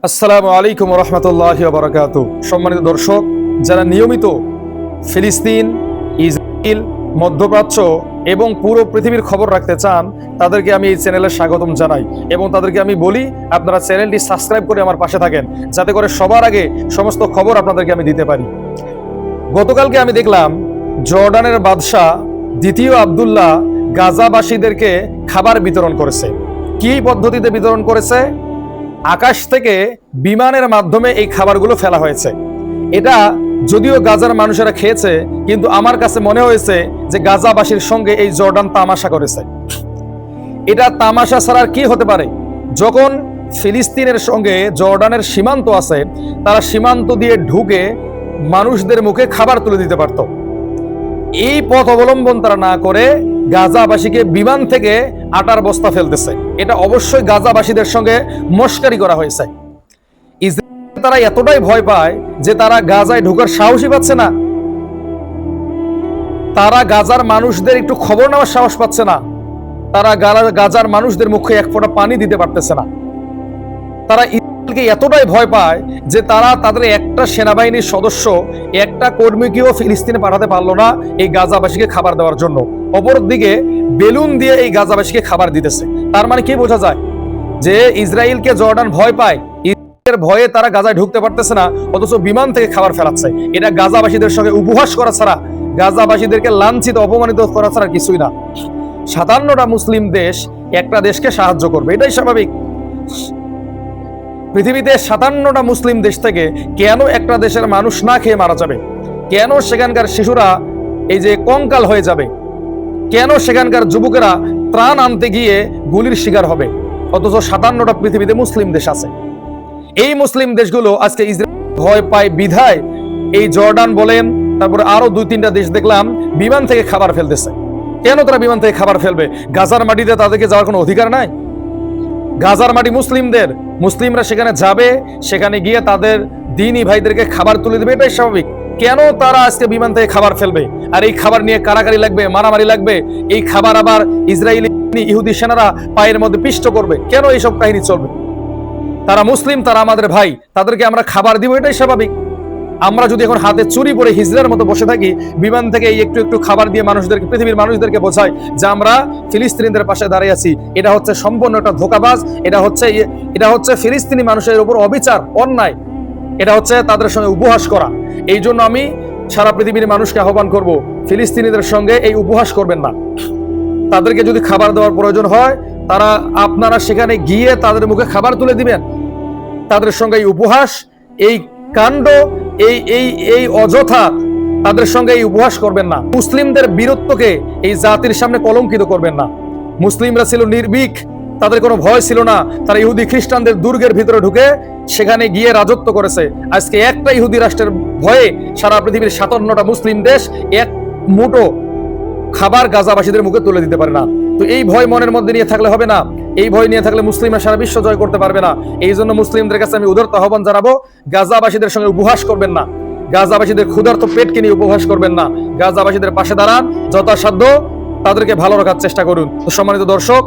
আসসালামু আলাইকুম রহমতুল্লাহি ওয়া বারাকাতুহু। সম্মানিত দর্শক, যারা নিয়মিত ফিলিস্তিন, ইসরায়েল, মধ্যপ্রাচ্য এবং পুরো পৃথিবীর খবর রাখতে চান, তাদেরকে আমি এই চ্যানেলে স্বাগতম জানাই এবং তাদেরকে আমি বলি আপনারা চ্যানেলটি সাবস্ক্রাইব করে আমার পাশে থাকেন, যাতে করে সবার আগে সমস্ত খবর আপনাদেরকে আমি দিতে পারি। গতকালকে আমি দেখলাম জর্ডানের বাদশাহ দ্বিতীয় আব্দুল্লাহ গাজাবাসীদেরকে খাবার বিতরণ করেছে। কি পদ্ধতিতে বিতরণ করেছে? আকাশ থেকে বিমানের মাধ্যমে এই খাবারগুলো ফেলা হয়েছে। এটা যদিও গাজার মানুষেরা খেয়েছে, কিন্তু আমার কাছে মনে হয়েছে যে গাজাবাসীর সঙ্গে এই জর্ডান তামাশা করেছে। এটা তামাশা ছাড়া কি হতে পারে? যখন ফিলিস্তিনের সঙ্গে জর্ডানের সীমান্ত আছে, তারা সীমান্ত দিয়ে ঢুকে মানুষদের মুখে খাবার তুলে দিতে পারত। এই পথ অবলম্বন তারা না করে গাজাবাসীকে বিমান থেকে আটার বস্তা ফেলতেছে। এটা অবশ্যই গাজাবাসীদের সঙ্গে মশকারি করা হয়েছে। ইসরায়েল তারা এতটাই ভয় পায় যে তারা গাজায় ঢোকার সাহসই পাচ্ছে না। তারা গাজার মানুষদের একটু খবর নেওয়ার সাহস পাচ্ছে না। তারা গাজার মানুষদের মুখে এক ফোঁটা পানি দিতে পারতেছে না। তারা ইসরায়েলকে এতটাই ভয় পায় যে তারা তাদের একটা সেনাবাহিনীর সদস্য, একটা কর্মীকেও ফিলিস্তিনে পাঠাতে পারলো না এই গাজাবাসীকে খাবার দেওয়ার জন্য। অপরদিকে বেলুন দিয়ে এই গাজাবাসীকে খাবার দিতেছে। তার মানে কি বোঝা যায়? যে ইসরায়েলকে জর্ডান ভয় পায়, ইসরায়েলের ভয়ে তারা গাজায় ঢুকতে পারতেছে না, অথচ বিমান থেকে খাবার ফেলাচ্ছে। এটা গাজাবাসীদের সঙ্গে উপহাস করা ছাড়া, গাজাবাসীদেরকে লাঞ্ছিত অপমানিত করা ছাড়া কিছুই না। 57টা মুসলিম দেশ একটা দেশকে সাহায্য করবে, এটাই স্বাভাবিক। পৃথিবীতে 57টা মুসলিম দেশ থেকে কেন একটা দেশের মানুষ না খেয়ে মারা যাবে? কেন সেখানকার শিশুরা এই যে কঙ্কাল হয়ে যাবে? কেন সেখানকার যুবকেরা ত্রাণ আনতে গিয়ে গুলির শিকার হবে? অথচ 57টা পৃথিবীতে মুসলিম দেশ আছে। এই মুসলিম দেশগুলো আজকে ইসরায়েল ভয় পায় বিধায় এই জর্ডান বলেন, তারপরে আরো 2-3টা দেশ দেখলাম বিমান থেকে খাবার ফেলতেছে। কেন তারা বিমান থেকে খাবার ফেলবে? গাজার মাটিতে তাদেরকে যাওয়ার কোনো অধিকার নাই? গাজার মাটি মুসলিমদের, মুসলিমরা সেখানে যাবে, সেখানে গিয়ে তাদের দ্বীনি ভাইদেরকে খাবার তুলে দেবে, এটাই স্বাভাবিক। কেন তারা আজকে বিমান থেকে খাবার ফেলবে? আর এই খাবার নিয়ে কারাকারি লাগবে, মারামারি লাগবে। এই খাবার আবার ইসরায়েলি ইহুদি সেনারা পায়ের মধ্যে পিষ্ট করবে। কেন এইসব কাহিনী চলবে? তারা মুসলিম, তারা আমাদের ভাই, তাদেরকে আমরা খাবার দিব, এটাই স্বাভাবিক। আমরা যদি এখন হাতে চুরি পরে হিজড়ার মতো বসে থাকি, বিমান থেকে এই একটু একটু খাবার দিয়ে মানুষদেরকে, পৃথিবীর মানুষদেরকে বোঝাই যে আমরা ফিলিস্তিনিদের পাশে দাঁড়িয়ে আছি, এটা হচ্ছে সম্পূর্ণ একটা ধোঁকাবাজ। এটা হচ্ছে ফিলিস্তিনি মানুষের উপর অবিচার, অন্যায়। এটা হচ্ছে তাদের সঙ্গে উপহাস করা। এই জন্য আমি সারা পৃথিবীর মানুষকে আহ্বান করব, ফিলিস্তিনিদের সঙ্গে এই উপহাস করবেন না। তাদেরকে যদি খাবার দেওয়ার প্রয়োজন হয়, আপনারা সেখানে গিয়ে তাদের মুখে খাবার তুলে দিবেন। তাদের সঙ্গে এই উপহাস, এই কাণ্ড, এই অযথা তাদের সঙ্গে এই উপহাস করবেন না। মুসলিমদের বীরত্বকে এই জাতির সামনে কলঙ্কিত করবেন না। মুসলিমরা ছিল নির্ভীক, তাদের কোনো ভয় ছিল না। তারা ইহুদি খ্রিস্টানদের দুর্গের ভিতরে ঢুকে সেখানে গিয়ে রাজত্ব করেছে। আজকে একটা ইহুদি রাষ্ট্রের ভয়ে সারা পৃথিবীর 57টা মুসলিম দেশ এক মুঠো খাবার গাজাবাসীদের মুখে তুলে দিতে পারে না। তো এই ভয় মনের মধ্যে নিয়ে থাকলে হবে না। এই ভয় নিয়ে থাকলে মুসলিমরা সারা বিশ্ব জয় করতে পারবে না। এই জন্য মুসলিমদের কাছে আমি উদারত আহ্বান জানাবো, গাজাবাসীদের সঙ্গে উপহাস করবেন না। গাজাবাসীদের ক্ষুধার্ত পেটকে নিয়ে উপহাস করবেন না। গাজাবাসীদের পাশে দাঁড়ান, যথাসাধ্য তাদেরকে ভালো রাখার চেষ্টা করুন। তো সম্মানিত দর্শক,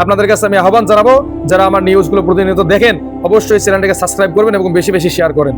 আপনাদের কাছে আমি আহ্বান জানাবো, যারা আমার নিউজগুলো প্রতিনিয়ত দেখেন, অবশ্যই চ্যানেলটাকে সাবস্ক্রাইব করবেন এবং বেশি বেশি শেয়ার করেন।